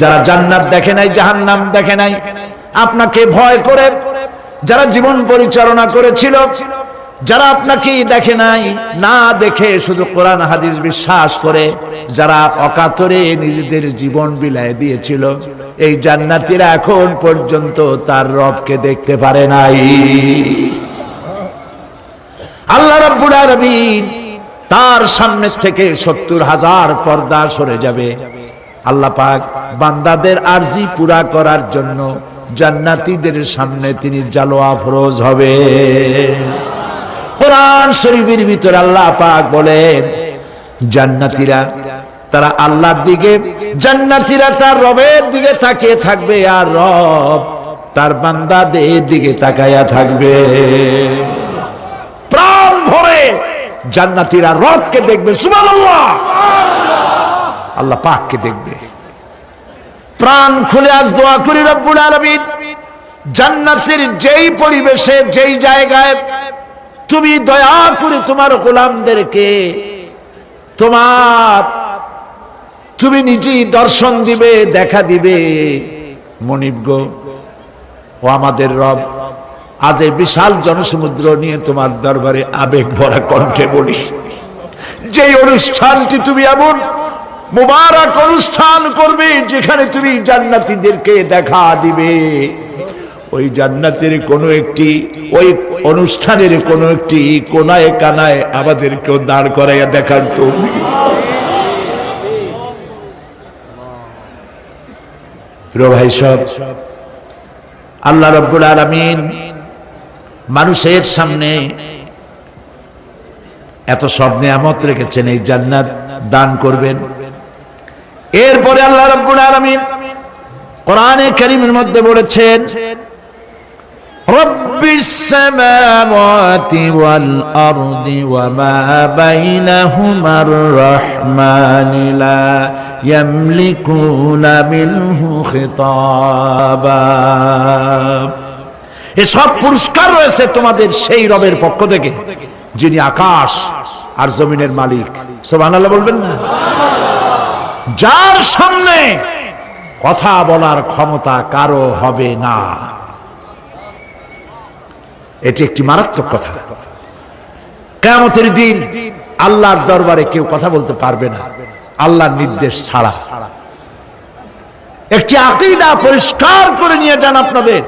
যারা জান্নাত দেখে নাই, জাহান্নাম দেখে নাই, আপনাকে ভয় করে যারা জীবন পরিচালনা করেছিল, যারা আপনাকে দেখে নাই, না দেখে শুধু কোরআন হাদিস বিশ্বাস করে যারা অকাতরে নিজেদের জীবন বিলায় দিয়েছিল, এই জান্নাতীরা এখন পর্যন্ত তার রবকে দেখতে পারে নাই। আল্লাহ রাব্বুল আলামিন তার সামনে থেকে ৭০,০০০ পর্দা সরে যাবে। আল্লাহ পাক বান্দাদের আরজি পুরা করার জন্য জান্নাতীদের সামনে তিনি জালোয়া ফরজ হবে। কোরআন শরীফের ভিতরে আল্লাহ পাক বলেন, জান্নাতীরা তারা আল্লাহর দিকে, জান্নাতীরা তার রবের দিকে তাকিয়ে থাকবে, আর রব তার বান্দাদের দিকে তাকায়া থাকবে। প্রাণ ভরে জান্নাতীরা রবকে দেখবে, সুবহানাল্লাহ, আল্লাহ পাককে দেখবে। প্রাণ খুলে আজ দোয়া করি রব্বুল আলামিন, জান্নাতের যেই পরিবেশে, যেই জায়গায় তুমি দয়া করে তোমার গোলামদেরকে তুমি নিজেই দর্শন দিবে, দেখা দিবে। মনিব গো, ও আমাদের রব, আজ এই বিশাল জনসমুদ্র নিয়ে তোমার দরবারে আবেগ ভরা কণ্ঠে বলি, যেই অনুষ্ঠানটি তুমি এমন মুবারক অনুষ্ঠান করবে যেখানে তুমি জান্নাতীদেরকে দেখা দিবে, ওই জান্নাতের কোনো একটি, ওই অনুষ্ঠানের কোনো একটি কোনায় কানায় আমাদেরকেও দাঁড় করাইয়া দেখার তৌফিক। প্রিয় ভাই সব, আল্লাহ রাব্বুল আলামিন মানুষের সামনে এত সব নিয়ামত রেখেছেন, এই জান্নাত দান করবেন। এরপরে আল্লাহ রাব্বুল আলামিন কোরআনে কারীমের মধ্যে বলেছেন, রব্বিস সামাওয়াতি ওয়াল আরদি ওয়া মা বাইনাহুমার রাহমানি লা ইয়ামলিকুনা মিনহু খিতাবা। এসব পুরস্কার রয়েছে তোমাদের সেই রবের পক্ষ থেকে যিনি আকাশ আর জমিনের মালিক। সুবহানাল্লাহ বলবেন না? যার সামনে কথা বলার ক্ষমতা কারো হবে না। এটি একটি মারাত্মক কথা। কিয়ামতের দিন আল্লাহর দরবারে কেউ কথা বলতে পারবে না আল্লাহর নির্দেশ ছাড়া। একটি আকীদা পরিষ্কার করে নিয়ে যান আপনাদের,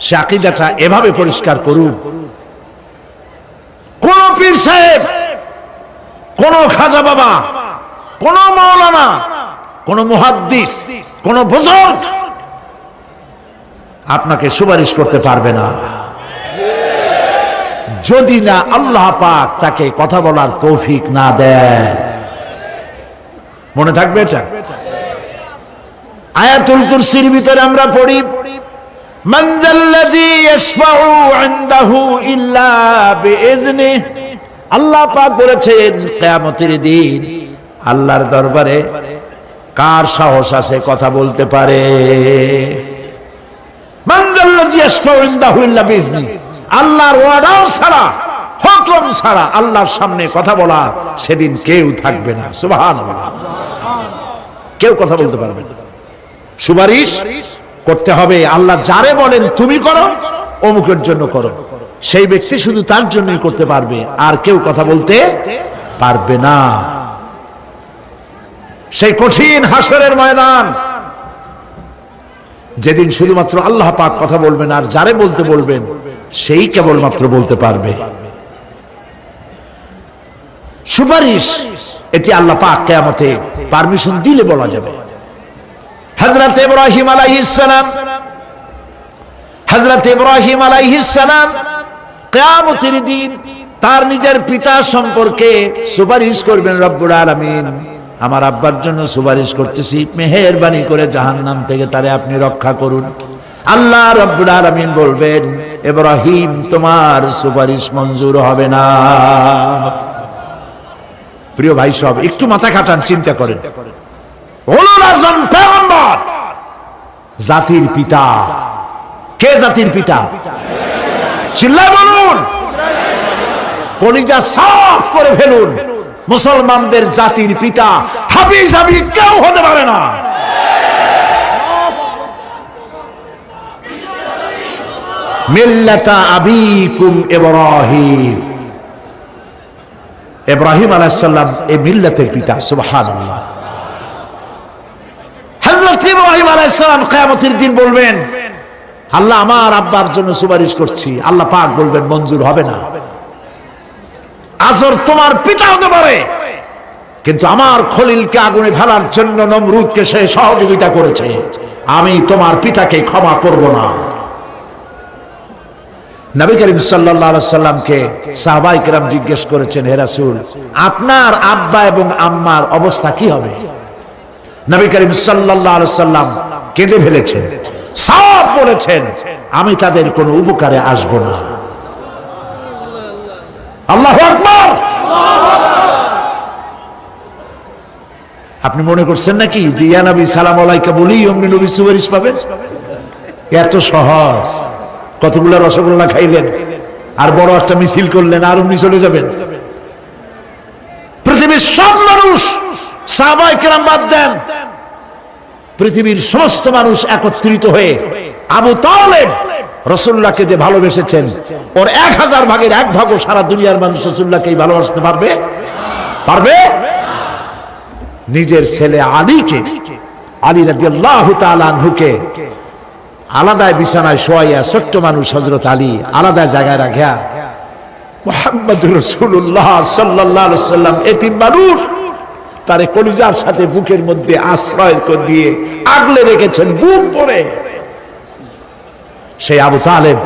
সে আকীদাটা এভাবে পরিষ্কার করুন, কোন পীর সাহেব, কোন খাজা বাবা, কোন মাওলানা, কোন মুহাদ্দিস, কোন বুজুর্গ আপনাকে সুপারিশ করতে পারবে না যদি না আল্লাহ পাক তাকে কথা বলার তৌফিক না দেন। মনে থাকবে এটা। আয়াতুল কুরসির ভিতরে আমরা পড়ি, মান যাল্লাযী ইয়াশফাউ ইনদাহু ইল্লা বিইজনিহি। আল্লাহ পাক বলেছেন কিয়ামতের দিন আল্লাহর দরবারে কার সাহস আছে কথা বলতে পারে? মান যাল্লাযী ইয়াশফাউ ইনদাহু ইল্লা বিইজনিহি। আল্লাহর ওয়াদা ছাড়া, হুকুম ছাড়া আল্লাহর সামনে কথা বলা সেদিন কেউ থাকবে না। সুবহানাল্লাহ। কেউ কথা বলতে পারবে না। সুপারিশ করতে হবে আল্লাহ যারে বলেন তুমি করো, অমুকের জন্য করো, সেই ব্যক্তি শুধু তার জন্যই করতে পারবে, আর কেউ কথা বলতে পারবে না। সেই কঠিন হাসরের ময়দান, যেদিন শুধুমাত্র আল্লাহ পাক কথা বলবেন, আর যারে বলতে বলবেন সেই কেবলমাত্র বলতে পারবে। সুপারিশ এটি আল্লাহ পাক কিয়ামতে পারমিশন দিলে বলা যাবে। হযরত ইব্রাহিম আলাইহিস সালাম কিয়ামতের দিন তার নিজের পিতা সম্পর্কে সুপারিশ করবেন, রব্বুল আলামিন আমার আব্বার জন্য সুপারিশ করতেছি, মেহেরবানি করে জাহান্নাম থেকে তারে আপনি রক্ষা করুন। আল্লাহ রব্বুল আলামিন বলবেন, ইব্রাহিম তোমার সুপারিশ মঞ্জুর হবে না। প্রিয় ভাই সব, একটু মাথা খাটান, চিন্তা করেন। উলুল আযম পয়গম্বর, জাতির পিতা। কে জাতির পিতা? চিল্লায় বলুন, কলিজা সাফ করে ফেলুন। মুসলমানদের জাতির পিতা হাফিজ কেউ হতে পারে না। মিল্লাতা আবিকুম ইব্রাহিম। ইব্রাহিম আলাইহিস সালাম এই মিল্লাতের পিতা। সুবহানাল্লাহ। হযরত ইব্রাহিম আলাইহিস সালাম কিয়ামতের দিন বলবেন, আল্লাহ আমার আব্বার জন্য সুপারিশ করছি। আল্লাহ পাক বলবেন মঞ্জুর হবে না। আজর তোমার পিতা হতে পারে, কিন্তু আমার খলিলকে আগুনে ফেলার জন্য নমরুদকে সে সহযোগিতা করেছে, আমি তোমার পিতাকে ক্ষমা করব না। নবী করিম সাল্লাল্লাহু আলাইহি সাল্লামকে সাহাবায়ে কেরাম জিজ্ঞেস করেছেন, হে রাসূল, আপনার আব্বা এবং আম্মার অবস্থা কি হবে? নবী করিম সাল্লাল্লাহু আলাইহি সাল্লাম কেঁদে ফেলেছেন, সব বলেছেন, আমি তাদের কোনো উপকারে আসব না। আল্লাহু আকবার। আপনি মনে করছেন নাকি যে ইয়া নবী সালাম আলাইকা বলি অমনি নবী সুপারিশ পাবেন? এত সহজ। কতগুলো রসগোল্লা খাইলেন আর বড় একটা মিছিল করলেন আর অমনি চলে যাবেন? পৃথিবীর সব মানুষ, সাহাবায়ে কেরাম বাদ দেন, পৃথিবীর সমস্ত মানুষ একত্রিত হয়ে আবু তালেব রাসূলুল্লাহকে যে ভালোবেসেছেন, ওর 1000 ভাগের 1 ভাগও সারা দুনিয়ার মানুষ রাসূলুল্লাহকে ভালোবাসতে পারবে? পারবে? নিজের ছেলে আলীকে, আলী রাদিয়াল্লাহু তাআলা আনহুকে আলাদা বিছানায় শোয়াইয়া, ছোট্ট মানুষ হযরত আলী আলাদা জায়গায় রাখিয়া মুহাম্মদুর রাসূলুল্লাহ সাল্লাল্লাহু আলাইহি ওয়াসাল্লাম এতিম মানুষ তারে কলিজার সাথে বুকের মধ্যে আশ্রয় করে দিয়ে আগলে রেখেছেন বুক ভরে। সেই আবু তালেব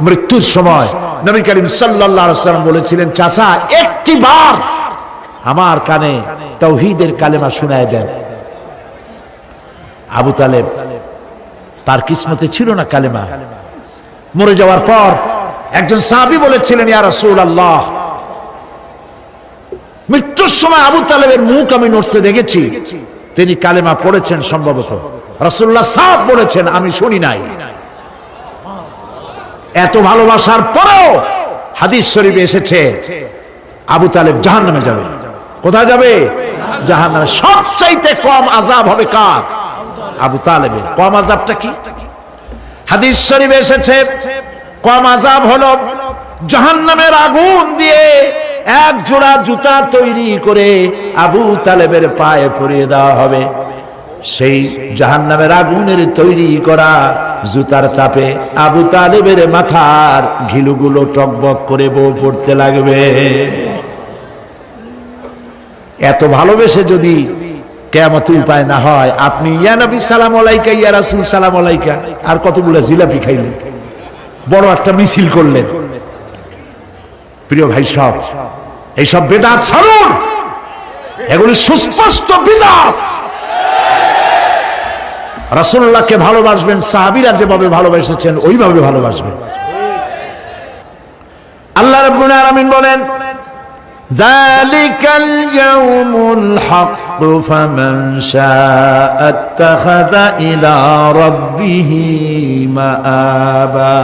মৃত্যুর সময় নবী করিম সাল্লাল্লাহু আলাইহি ওয়াসাল্লাম বলেছিলেন, চাচা একটিবার আমার কানে তাওহীদের কালেমা শোনায় দেন। আবু তালেব তার কিসমতে ছিল না কালেমা। মরে যাওয়ার পর একজন সাহাবী বলেছিলেন, ইয়া রাসূলুল্লাহ, মৃত্যুর সময় আবু তালেবের মুখ আমি নড়তে দেখেছি, তিনি কালেমা পড়েছেন সম্ভবত। রাসূলুল্লাহ সাফ বলেছেন, আমি শুনি নাই। এত ভালোবাসার পরেও হাদিস শরীফে এসেছে আবু তালেব জাহান্নামে যাবে। কোথায় যাবে? জাহান্নামে। সবচাইতে কম আযাব হবে কার? আবু তালেবের। কম আযাবটা কি? হাদিস শরীফে এসেছে কম আযাব হলো জাহান্নামের আগুন দিয়ে এক জোড়া জুতা তৈরি করে আবু তালেবের পায়ে পরিয়ে দেওয়া হবে। সেই জাহান্নামের আগুনের তৈরি করা জুতার তাপে আবু তালেবের মাথার ঘিলুগুলো টকবক করে বউ পড়তে লাগবে। এত ভালোবেসে যদি কিয়ামতের উপায় না হয়, আপনি ইয়া নবী সালাম আলাইকা, ইয়া রাসূল সালাম আলাইকা আর কতগুলো জিলাপি খাইলেন, বড় একটা মিছিল করলেন। প্রিয় ভাই সব, এইসব বিদআত ছাড়ুন, এগুলি সুস্পষ্ট বিদআত। রাসূলুল্লাহকে ভালোবাসবেন, সাহাবীরা যেভাবে ভালোবেসেছেন ওইভাবে ভালোবাসবেন। আল্লাহ রাব্বুল আলামিন বলেন, যালিকাল ইয়াউমুল হক ফামান শাআ আত্তাখাযা ইলা রাব্বিহি মাআবা।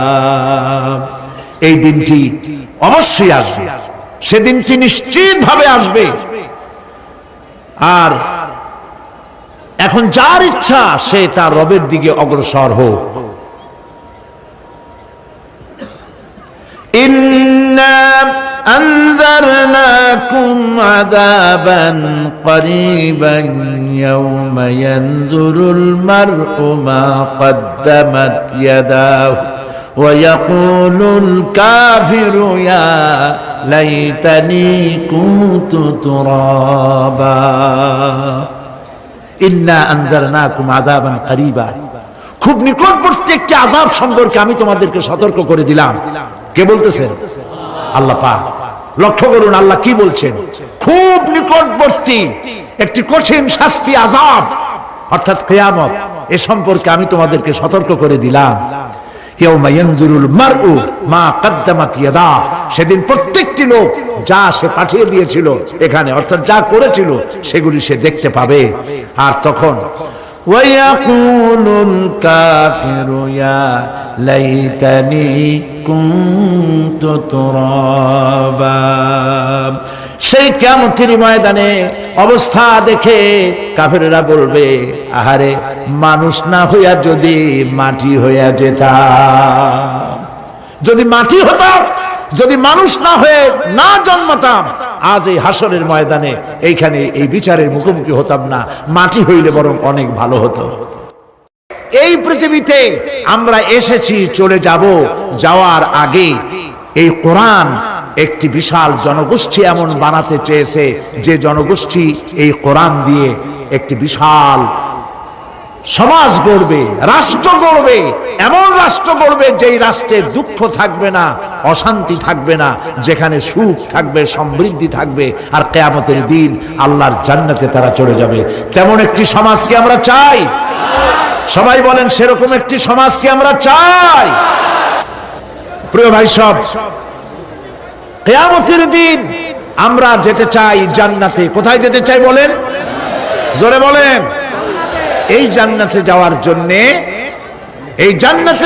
এই দিনটি অবশ্যই আসবে, সেদিনটি নিশ্চিতভাবে আসবে। আর এখন যার ইচ্ছা সে তার রবের দিকে অগ্রসর হোক। ইন্না আনজারনাকুম আযাবান করিবান ইয়াওমা ইয়ানজুরুল মার'ু মা কদ্দামাত ইয়াদাহু ওয়া ইয়াকুলুল কাফিরু ইয়া লাইতানি কুনতু তুরাবা। ইন্না আনজারনাকুম আযাবান করিবা, খুব নিকটবর্তী একটি আযাব সম্পর্কে আমি তোমাদেরকে সতর্ক করে দিলাম। কে বলতেছেন? আল্লাহ পাক। লক্ষ্য করুন আল্লাহ কি বলছেন, খুব নিকটবর্তী একটি কঠিন শাস্তি, আযাব অর্থাৎ কিয়ামত, এ সম্পর্কে আমি তোমাদেরকে সতর্ক করে দিলাম। ইয়াউমা ইয়ানজুরুল মার'ু মা কদ্দামাত ইয়াদা, সেদিন প্রত্যেকটি লোক যা সে পাঠিয়ে দিয়েছিল এখানে, অর্থাৎ যা করেছিল সেগুলি সে দেখতে পাবে। আর তখন ওয়ায়াকুলুল কাফিরু ইয়া লাইতানি কুনতু তুরাবা। সেই কিয়ামতের ময়দানে অবস্থা দেখে কাফেররা বলবে, আহারে মানুষ না হইয়া যদি মাটি হইয়া যেতাম। যদি মাটি হতাম, যদি মানুষ না হয়ে না জন্মাতাম, আজ এই হাসরের ময়দানে এইখানে এই বিচারের মুখোমুখি হতাম না, মাটি হইলে বরং অনেক ভালো হতো। এই পৃথিবীতে আমরা এসেছি, চলে যাব, যাওয়ার আগে এই কোরআন একটি বিশাল জনগোষ্ঠী এমন বানাতে চেয়েছে যে জনগোষ্ঠী এই কোরআন দিয়ে একটি বিশাল সমাজ গড়বে, রাষ্ট্র গড়বে, এমন রাষ্ট্র গড়বে যেই রাষ্ট্রে দুঃখ থাকবে না, অশান্তি থাকবে না, যেখানে সুখ থাকবে, সমৃদ্ধি থাকবে, আর কিয়ামতের দিন আল্লাহর জান্নাতে তারা চলে যাবে। তেমন একটি সমাজ কি আমরা চাই? সবাই বলেন, সেরকম একটি সমাজ কি আমরা চাই? প্রিয় ভাই সব, কিয়ামতের দিন আমরা যেতে চাই জান্নাতে। কোথায় যেতে চাই বলেন? জোরে বলেন। এই জান্নাতে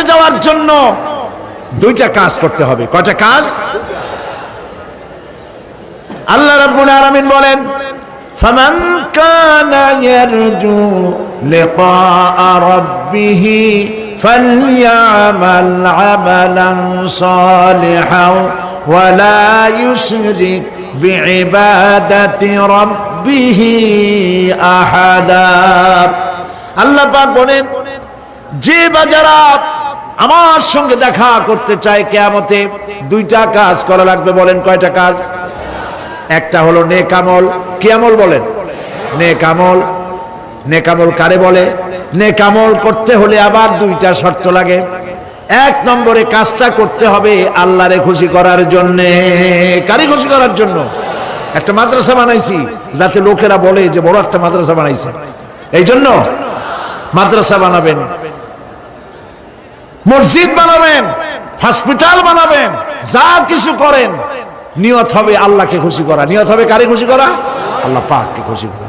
যাওয়ার জন্য দুইটা কাজ করতে হবে। কয়টা কাজ? আল্লাহ রাব্বুল আলামিন বলেন, ফামান কানা ইয়ারজু লিকাআ রাব্বিহি ফালইআমাল আমালান সালিহান ওয়া লা ইউশরিক বিইবাদাতি রাব্বিহি আহাদা। আল্লাহ পাক বলেন, যে বাজারা আমার সঙ্গে দেখা করতে চায় কিয়ামতে, দুইটা কাজ করা লাগবে। বলেন কয়টা কাজ? একটা হলো নেক আমল। কি আমল বলেন? নেক আমল। নেক আমল কারে বলে? নেক আমল করতে হলে আবার দুইটা শর্ত লাগে। এক নম্বরে কাজটা করতে হবে আল্লাহরে খুশি করার জন্য। কারে খুশি করার জন্য? একটা মাদ্রাসা বানাইছি যাতে লোকেরা বলে যে বড় একটা মাদ্রাসা বানাইছে, এই জন্য মাদ্রাসা বানাবেন, মসজিদ বানাবেন, হসপিটাল বানাবেন, যা কিছু করেন নিয়ত হবে আল্লাহকে খুশি করা। নিয়ত হবে কারে খুশি করা? আল্লাহ পাককে খুশি করা।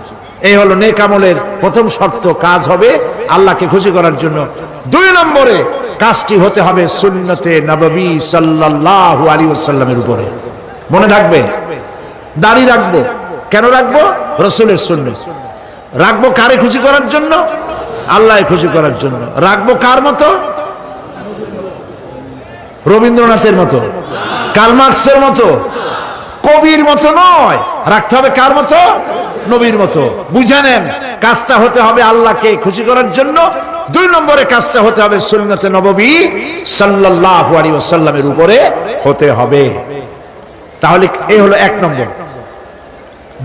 এই হলো নেক আমলের প্রথম শর্ত, কাজ হবে আল্লাহকে খুশি করার জন্য। দুই নম্বরে কাজটি হতে হবে সুন্নতে নববী সাল্লাল্লাহু আলাইহি ওয়াসাল্লামের উপরে। মনে থাকবে, দাড়ি রাখবো। কেন রাখবো? রাসূলের সুন্নাত। রাখবো কারে খুশি করার জন্য? আল্লাহ খুশি করার জন্য। রাখবো কার মতো? রবীন্দ্রনাথের মতো, কার্ল মার্কসের মতো, কবির মতো নয়। রাখতে হবে কার মতো? নবীর মতো। বুঝে নেন, কাজটা হতে হবে আল্লাহকে খুশি করার জন্য। দুই নম্বরে কাজটা হতে হবে সুন্নতে নববী সাল্লাল্লাহু আলাইহি ওয়াসাল্লামের উপরে হতে হবে। তাহলে এই হলো এক নম্বর।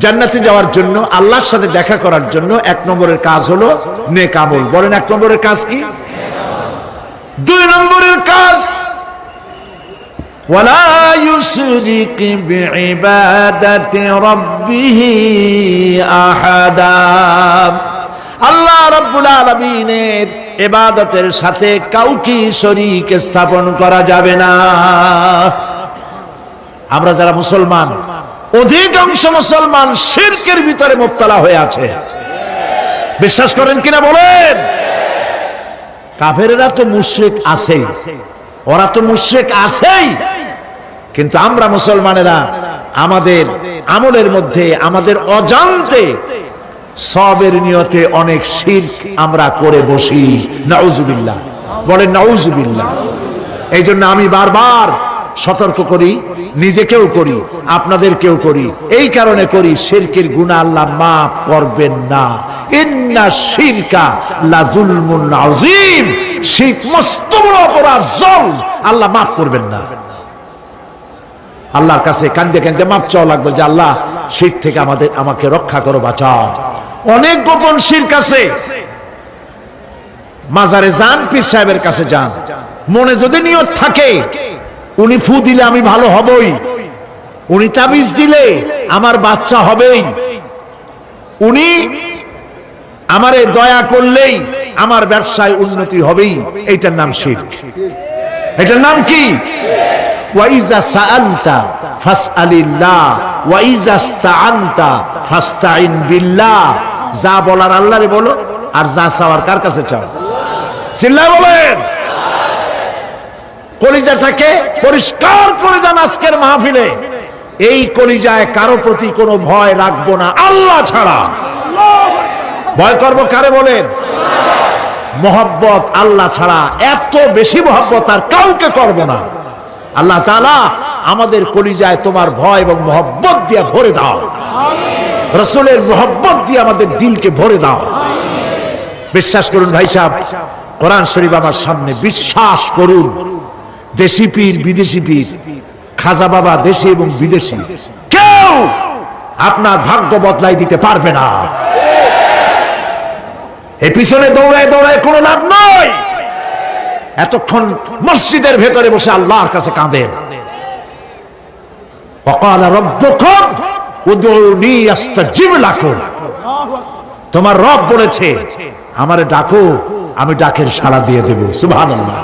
জান্নাতে যাওয়ার জন্য, আল্লাহর সাথে দেখা করার জন্য এক নম্বরের কাজ হলো নেক আমল। বলেন এক নম্বরের কাজ কি? দুই নম্বরের কাজ ওয়ালা ইউশরিক বিইবাদাতি রাব্বিহি আহাদা। আল্লাহ রাব্বুল আলামিনের ইবাদতের সাথে কাউকে শরীক স্থাপন করা যাবে না। আমরা যারা মুসলমান, অধিকাংশ মুসলমান শিরকের ভিতরে মুবতালা হয়ে আছে। বিশ্বাস করেন কিনা বলেন? কাফেরেরা তো মুশরিক আছেই, ওরা তো মুশরিক আছেই, কিন্তু আমরা মুসলমানেরা আমাদের আমলের মধ্যে, আমাদের অজান্তে সবের নিয়তে অনেক শিরক আমরা করে বসি। নাউজুবিল্লাহ। বলেন নাউজুবিল্লাহ। এই জন্য আমি বারবার সতর্ক করি, নিজেকেও করি, আপনাদেরকেও করি। এই কারণে করি, শিরকের গুনাহ আল্লাহ মাফ করবেন না। ইন্না শিরকা লাযুলমুন আযীম। শিরক মস্ত বড় অপরাধ, জুলম, আল্লাহ মাফ করবেন না। আল্লাহর কাছে কাঁদতে কাঁদতে মাফ চাওয়া লাগবে যে আল্লাহ শিরক থেকে আমাকে রক্ষা করো, বাঁচাও। অনেক গোপন শিরক আছে। মাজারে যান, পীর সাহেবের কাছে যান, মনে যদি নিয়ত থাকে উনি ফু দিলে আমি ভালো হবই, উনি তাবিজ দিলে আমার বাচ্চা হবেই, উনি আমারে দয়া করলেই আমার ব্যবসায় উন্নতি হবেই, এইটার নাম শিরক। এটার নাম কি? ওয়াইজা সাআলতা ফাসআলিল্লাহ ওয়াইজা ইসতাআনতা ফাসতাইন বিল্লাহ। যা বলার আল্লাহরে বলো, আর যা চাওয়ার কার কাছে চাও? চিল্লায় বলেন। কলিজাটাকে পরিষ্কার করে যান আজকের মাহফিলে। এই কলিজায় কারো প্রতি কোনো ভয় রাখবো না আল্লাহ ছাড়া। ভয় করবো কারে বলেন? মহব্বত আল্লাহ ছাড়া, এত বেশি মহব্বত আর কাউকে করবো না। আল্লাহ তাআলা আমাদের কলিজায় তোমার ভয় এবং মহব্বত দিয়ে ভরে দাও, রাসূলের মহব্বত দিয়ে আমাদের দিলকে ভরে দাও। বিশ্বাস করুন ভাই সাহেব, কোরআন শরীফ আমার সামনে, বিশ্বাস করুন, দেশি পীর বিদেশি পীর, খাজা বাবা দেশি এবং বিদেশি, কেউ আপনার ভাগ্য বদলাই দিতে পারবে না। এই পিছনে দৌড়ায় দৌড়ায় কোনো লাভ নয়। এতক্ষণ মসজিদের ভেতরে বসে আল্লাহর কাছে কাঁদেন। ওয়াকালা রাব্বুকুম উদউনি আস্তাজিব লাকুম। তোমার রব বলেছে আমারে ডাকো, আমি ডাকের সাড়া দিয়ে দেব। সুবহানাল্লাহ।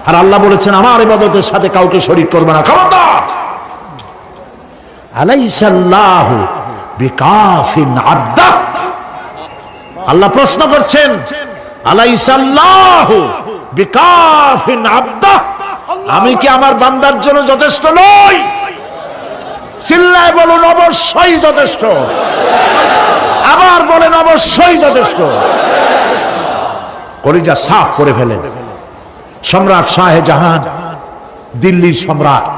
আর আল্লাহ বলেছেন আমার ইবাদতের সাথে কাউকে শরীক করবে না। খবরদার। আলাইসাল্লাহু বিকাফিন আবদা। আল্লাহ প্রশ্ন করছেন, আলাইসাল্লাহু বিকাফিন আবদা, আমি কি আমার বান্দার জন্য যথেষ্ট নই? চিল্লায় বলুন অবশ্যই যথেষ্ট। আবার বলেন অবশ্যই যথেষ্ট। কলিজা সাফ করে ফেলেন। সম্রাট শাহজাহান, দিল্লির সম্রাট,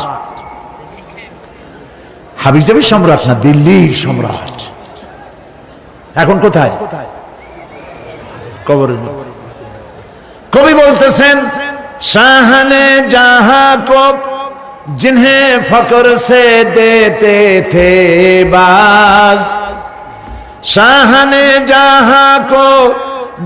হাবিজাবি সম্রাট না, দিল্লির সম্রাট। এখন কোথায়? কবরে। কবি বলতেছেন, শাহনে জাহাं को जिन्हें फक्र से देते थे बाज, शाहने जहां को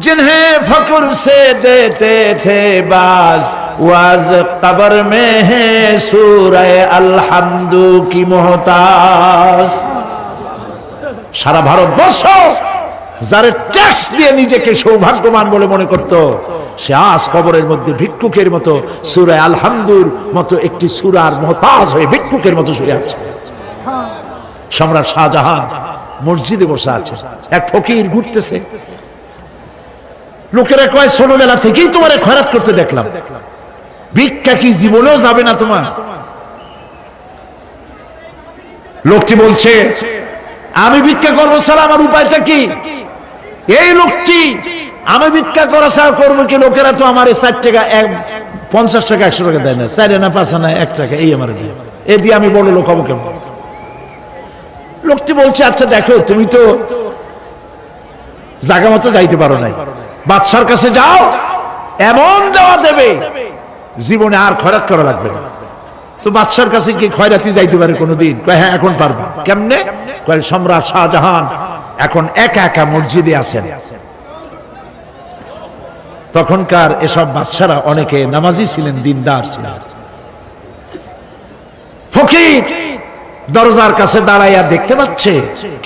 जिन्हें फक्र से देते थे बाज, वाज कब्र में है सूरह अलहम्दु की मोहताज। সারা ভারতবর্ষ যারা ট্যাক্স দিয়ে নিজেকে সৌভাগ্যবান বলে মনে করত, সে আজ কবরের মধ্যে ভিক্ষুকের মতো সূরা আলহামদুর মতো একটি সূরার মুহতাজ হয়ে ভিক্ষুকের মতো শুয়ে আছে। সম্রাট শাহজাহান মসজিদে বসে আছে, এক ফকির ঘুরতেছে। লোকেরা কয় ছোটবেলা থেকেই তোমারে খয়রাত করতে দেখলাম, ভিক্ষা কি জীবনেও যাবে না তোমার? লোকটি বলছে, আমি ভিক্ষা করবো ছাড়া আমার উপায়টা কি? এই লোকটি আমি ভিক্ষা করা ছাড়া করবো কি? লোকেরা তো আমার 60 টাকা 50 টাকা 100 টাকা দেয় না, 4 আনা 5 আনা 1 টাকা এই আমার দেয়, এ দিয়ে আমি বড় লোক হবো কেমন? লোকটি বলছে, আচ্ছা দেখো তুমি তো জায়গা মতো যাইতে পারো নাই, বাদশার কাছে যাও, এমন দেওয়া দেবে জীবনে আর খয়রাত করা লাগবে না। তো বাদশার কাছে কি খয়রাতি যাইতে পারে কোনোদিন? কয় হ্যাঁ এখন পারবা। কেমনে? কয় সম্রাট শাহজাহান এখন একা একা মসজিদে আছেন। তখনকার এসব বাদশারা অনেকে নামাজি ছিলেন, দিনদার ছিলেন। ফকির দরজার কাছে দাঁড়াইয়া দেখতে পাচ্ছে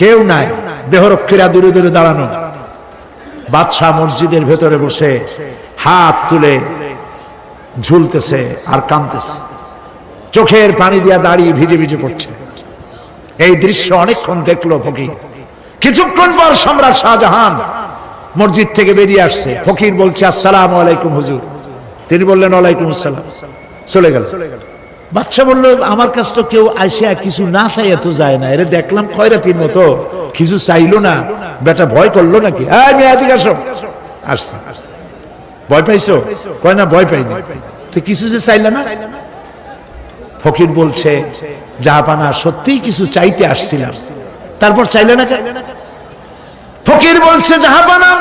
কেউ নাই, দেহরক্ষীরা দূরে দূরে দাঁড়ানো। বাদশাহ মসজিদের ভেতরে বসে হাত তুলে ঝুলতেছে আর কাঁদতেছে, চোখের পানি দিয়া দাঁড়িয়ে ভিজে ভিজে পড়ছে। এই দৃশ্য অনেকক্ষণ দেখলো ফকির। কিছুক্ষণ পর সম্রাট শাহজাহান মসজিদ থেকে বেরিয়ে আসছে। ফকির বলছে, আসসালামু আলাইকুম হুজুর। তিনি বললেন, ওয়ালাইকুম আসসালাম। চলে গেল। বাদশা বলল, আমার কাছে তো কেউ আসিয়া কিছু না চাইয়া তো যায় না, এরে দেখলাম খয়রাতির মতো কিছু চাইলো না, বেটা ভয় করলো নাকি? এদিকে আসো। আসছে। ভয় পাইছো? কয় না ভয় পাইনি। তো কিছু যে চাইলে না? ফকির বলছে, জাহাপানা সত্যিই কিছু চাইতে আসছিলাম, তারপর চাইলে না? ফকির বলছে, জাহাপানা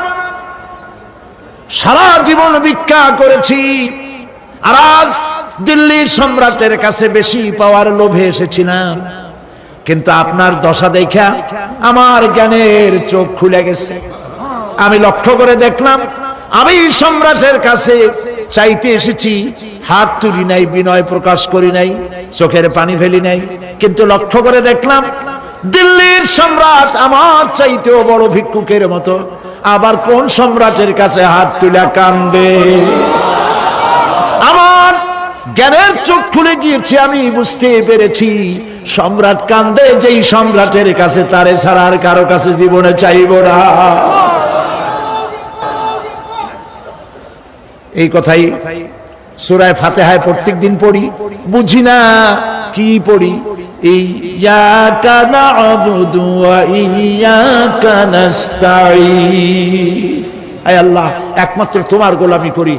সারা জীবন ভিক্ষা করেছি, আর আজ দিল্লির সম্রাটের কাছে বেশি পাওয়ার লোভে এসেছিলাম, কিন্তু আপনার দশা দেখা আমার জ্ঞানের চোখ খুলে গেছে। আমি লক্ষ্য করে দেখলাম আমি সম্রাটের কাছে চাইতে এসেছি, হাত তুলি নাই, বিনয় প্রকাশ করি নাই, চোখের পানি ফেলি নাই, কিন্তু লক্ষ্য করে দেখলাম দিল্লির সম্রাট আমার চাইতেও বড় ভিক্ষুকের মতো। আবার কোন সম্রাটের কাছে হাত তুলে কান্দে? আমার জ্ঞানের চোখ খুলে গিয়েছে, আমি বুঝতে পেরেছি সম্রাট কান্দে যেই সম্রাটের কাছে, তারে ছাড়া আর কারো কাছে জীবনে চাইব না। এই কথাই সূরা ফাতিহায় প্রত্যেকদিন পড়ি, বুঝি না কি পড়ি। ইয়াকা না'বুদু ওয়া ইয়াকা নাস্তাঈন। আয় আল্লাহ, একমাত্র তোমার গোলামি করি।